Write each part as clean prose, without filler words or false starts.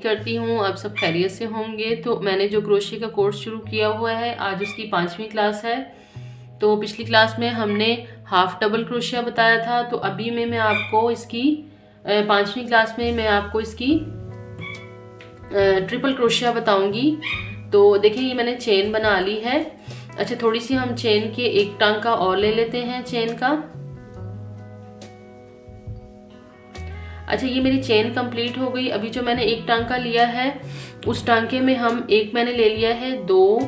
करती हूँ आप सब खैरियत से होंगे। तो मैंने जो क्रोशे का कोर्स शुरू किया हुआ है, आज उसकी 5वीं क्लास है। तो पिछली क्लास में हमने हाफ डबल क्रोशिया बताया था, तो अभी मैं आपको इसकी 5वीं क्लास में मैं आपको इसकी ट्रिपल क्रोशिया बताऊंगी। तो देखिए ये मैंने चेन बना ली है। अच्छा, थोड़ी सी हम चेन के एक टांका और ले लेते हैं चेन का। अच्छा, ये मेरी चेन कंप्लीट हो गई। अभी जो मैंने एक टांका लिया है उस टांके में हम एक मैंने ले लिया है 2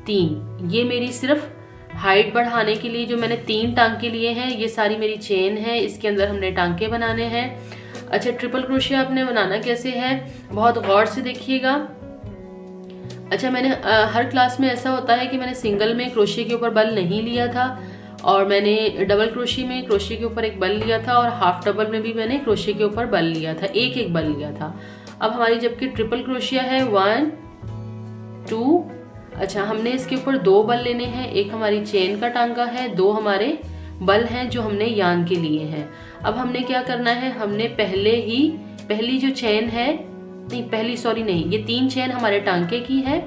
3। ये मेरी सिर्फ हाइट बढ़ाने के लिए जो मैंने 3 टांके लिए हैं, ये सारी मेरी चेन है, इसके अंदर हमने टांके बनाने हैं। अच्छा, ट्रिपल क्रोशिया आपने बनाना कैसे है, बहुत गौर से देखिएगा। अच्छा, मैंने हर क्लास में ऐसा होता है कि मैंने सिंगल में क्रोशिया के ऊपर बल नहीं लिया था, और मैंने डबल क्रोशिया में क्रोशिया के ऊपर एक बल लिया था, और हाफ डबल में भी मैंने क्रोशिया के ऊपर बल लिया था, एक एक बल लिया था। अब हमारी जबकि ट्रिपल क्रोशिया है 1 2। अच्छा, हमने इसके ऊपर 2 बल लेने हैं, एक हमारी चेन का टांगा है, 2 हमारे बल हैं जो हमने यान के लिए हैं। अब हमने क्या करना है, हमने पहली जो चेन है, नहीं पहली सॉरी नहीं, ये 3 चेन हमारे टांके की है।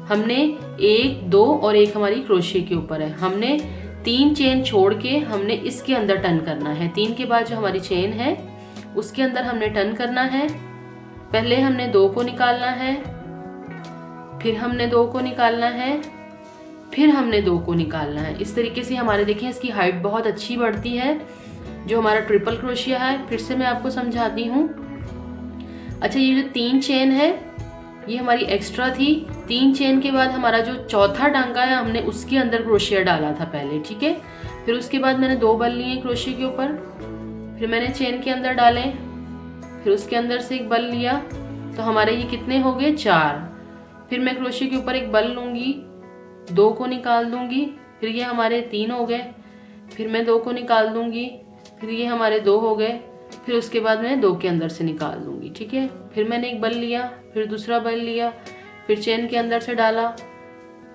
हमने 1 2 और एक हमारी क्रोशिया के ऊपर है। हमने 3 चेन छोड़ के हमने इसके अंदर टर्न करना है। 3 के बाद जो हमारी चेन है उसके अंदर हमने टर्न करना है। पहले हमने 2 को निकालना है, फिर हमने 2 को निकालना है, फिर हमने 2 को निकालना है। इस तरीके से हमारे देखें इसकी हाइट बहुत अच्छी बढ़ती है जो हमारा ट्रिपल क्रोशिया है। फिर से मैं आपको समझाती हूँ। अच्छा, ये जो 3 चेन है ये हमारी एक्स्ट्रा थी। 3 चेन के बाद हमारा जो चौथा टांका है हमने उसके अंदर क्रोशिया डाला था पहले, ठीक है। फिर उसके बाद मैंने 2 बल लिए क्रोशिया के ऊपर, फिर मैंने चेन के अंदर डाले, फिर उसके अंदर से एक बल लिया, तो हमारे ये कितने हो गए 4। फिर मैं क्रोशिया के ऊपर एक बल लूँगी, 2 को निकाल दूँगी, फिर ये हमारे 3 हो गए। फिर मैं 2 को निकाल दूँगी, फिर ये हमारे 2 हो गए। फिर उसके बाद मैं 2 के अंदर से निकाल दूँगी, ठीक है। फिर मैंने एक बल लिया, फिर दूसरा बल लिया, फिर चेन के अंदर से डाला,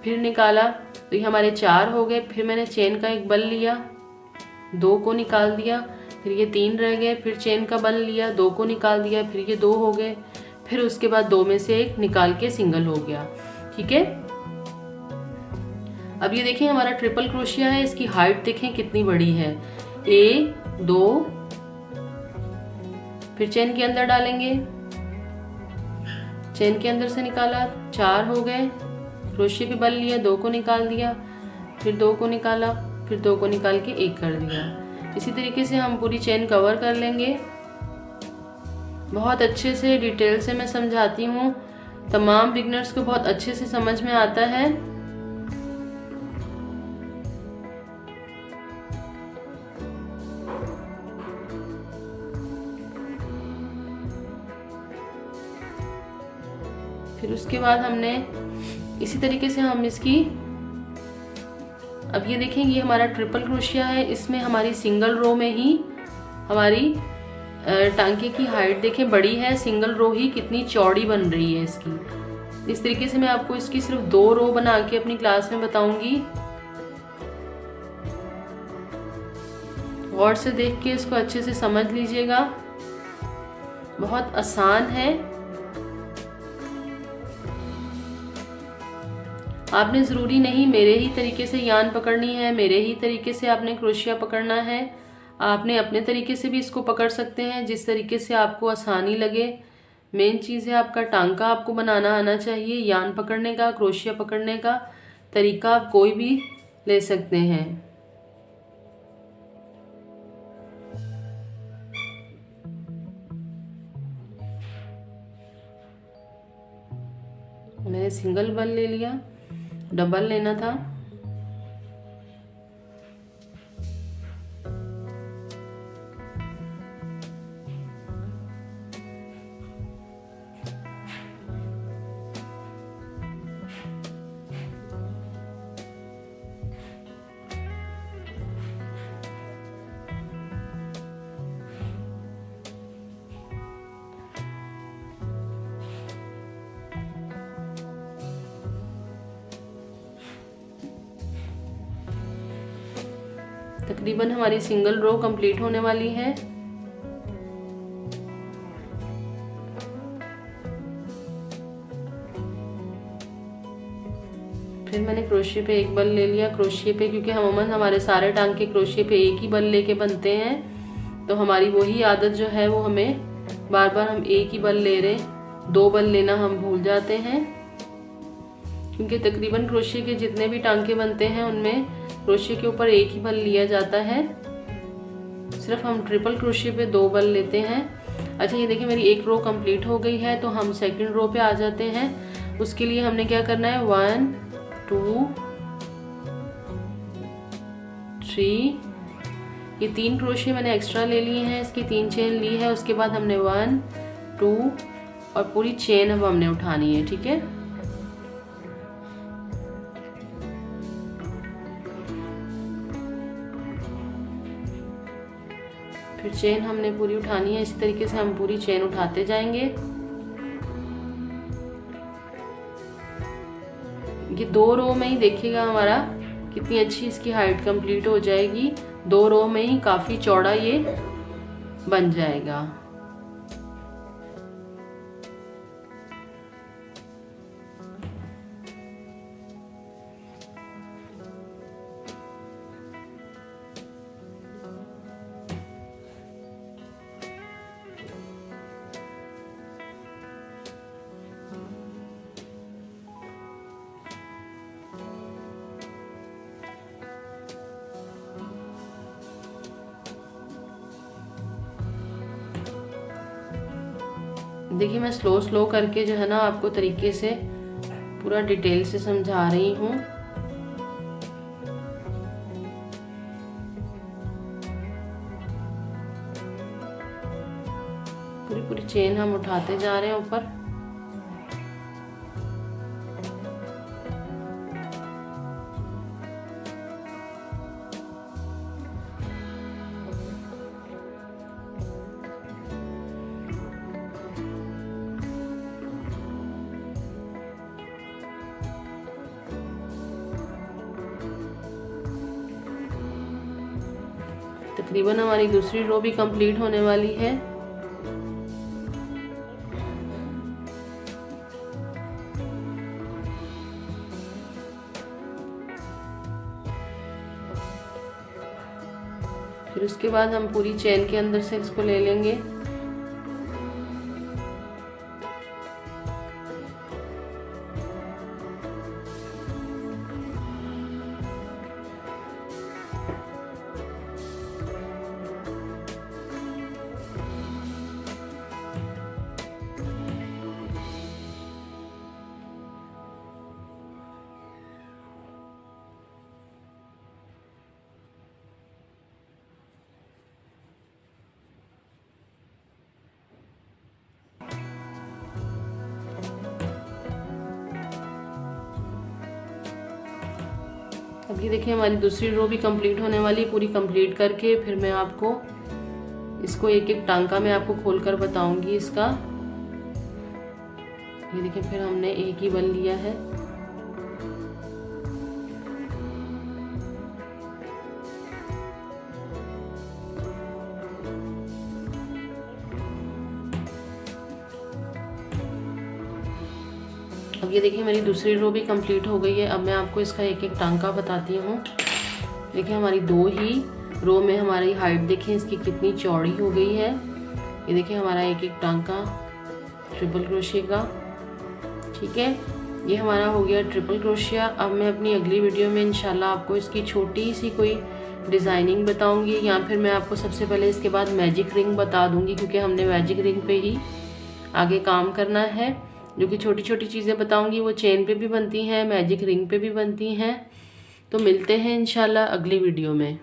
फिर निकाला, तो ये हमारे 4 हो गए। फिर मैंने चेन का एक बल लिया, 2 को निकाल दिया, फिर ये 3 रह गए। फिर चेन का बल लिया, 2 को निकाल दिया, फिर ये 2 हो गए। फिर उसके बाद 2 में से एक निकाल के सिंगल हो गया, ठीक है। अब ये देखें हमारा ट्रिपल क्रोशिया है, इसकी हाइट देखें कितनी बड़ी है। 1 2, फिर चेन के अंदर डालेंगे, चेन के अंदर से निकाला, 4 हो गए। क्रोशिया पे बल लिया, 2 को निकाल दिया, फिर 2 को निकाला, फिर 2 को निकाल के 1 कर दिया। इसी तरीके से हम पूरी चेन कवर कर लेंगे। बहुत अच्छे से डिटेल से मैं समझाती हूँ, तमाम बिगनर्स को बहुत अच्छे से समझ में आता है। फिर उसके बाद हमने इसी तरीके से हम इसकी, अब ये देखें ये हमारा ट्रिपल क्रोशिया है, इसमें हमारी सिंगल रो में ही हमारी टांके की हाइट देखें बड़ी है, सिंगल रो ही कितनी चौड़ी बन रही है इसकी। इस तरीके से मैं आपको इसकी सिर्फ 2 रो बना के अपनी क्लास में बताऊंगी। गौर से देख के इसको अच्छे से समझ लीजिएगा, बहुत आसान है। आपने ज़रूरी नहीं मेरे ही तरीके से यान पकड़नी है, मेरे ही तरीके से आपने क्रोशिया पकड़ना है। आपने अपने तरीके से भी इसको पकड़ सकते हैं, जिस तरीके से आपको आसानी लगे। मेन चीज़ है आपका टांका आपको बनाना आना चाहिए। यान पकड़ने का, क्रोशिया पकड़ने का तरीका आप कोई भी ले सकते हैं। मैंने सिंगल बल ले लिया, डबल लेना था। तकरीबन हमारी सिंगल रो कंप्लीट होने वाली है। फिर मैंने क्रोशिया पे एक बल ले लिया क्रोशिया पे, क्योंकि अमूमन हमारे सारे टांके क्रोशिया पे एक ही बल लेके बनते हैं, तो हमारी वही आदत जो है वो हमें बार बार हम एक ही बल ले रहे, 2 बल लेना हम भूल जाते हैं। क्योंकि तकरीबन क्रोशिया के जितने भी टांके बनते हैं उनमें क्रोशिया के ऊपर एक ही बल लिया जाता है, सिर्फ हम ट्रिपल क्रोशिया पे 2 बल लेते हैं। अच्छा ये देखिए मेरी एक रो कंप्लीट हो गई है, तो हम सेकंड रो पे आ जाते हैं। उसके लिए हमने क्या करना है 1 2 3, ये 3 क्रोशिया मैंने एक्स्ट्रा ले लिए हैं, इसकी 3 चेन ली है। उसके बाद हमने 1 2 और पूरी चेन अब हमने उठानी है, ठीक है। फिर चेन हमने पूरी उठानी है, इसी तरीके से हम पूरी चेन उठाते जाएंगे। ये 2 रो में ही देखिएगा हमारा कितनी अच्छी इसकी हाइट कंप्लीट हो जाएगी। 2 रो में ही काफ़ी चौड़ा ये बन जाएगा। देखिए मैं स्लो करके जो है ना आपको तरीके से पूरा डिटेल से समझा रही हूँ। पूरी चेन हम उठाते जा रहे हैं ऊपर। तकरीबन हमारी दूसरी रो भी कंप्लीट होने वाली है। फिर उसके बाद हम पूरी चेन के अंदर से इसको ले लेंगे। अब ये देखिए हमारी दूसरी रो भी कंप्लीट होने वाली। पूरी कंप्लीट करके फिर मैं आपको इसको एक एक टांका मैं आपको खोलकर बताऊंगी इसका। ये देखिए फिर हमने एक ही बल लिया है। अब ये देखिए मेरी दूसरी रो भी कंप्लीट हो गई है। अब मैं आपको इसका एक एक टांका बताती हूँ। देखिए हमारी 2 ही रो में हमारी हाइट देखिए इसकी कितनी चौड़ी हो गई है। ये देखिए हमारा एक एक टांका ट्रिपल क्रोशिया का, ठीक है। ये हमारा हो गया ट्रिपल क्रोशिया। अब मैं अपनी अगली वीडियो में इंशाल्लाह आपको इसकी छोटी सी कोई डिज़ाइनिंग बताऊंगी, या फिर मैं आपको सबसे पहले इसके बाद मैजिक रिंग बता दूंगी, क्योंकि हमने मैजिक रिंग पे ही आगे काम करना है। जो कि छोटी छोटी चीज़ें बताऊंगी वो चेन पे भी बनती हैं, मैजिक रिंग पे भी बनती हैं। तो मिलते हैं इंशाल्लाह अगली वीडियो में।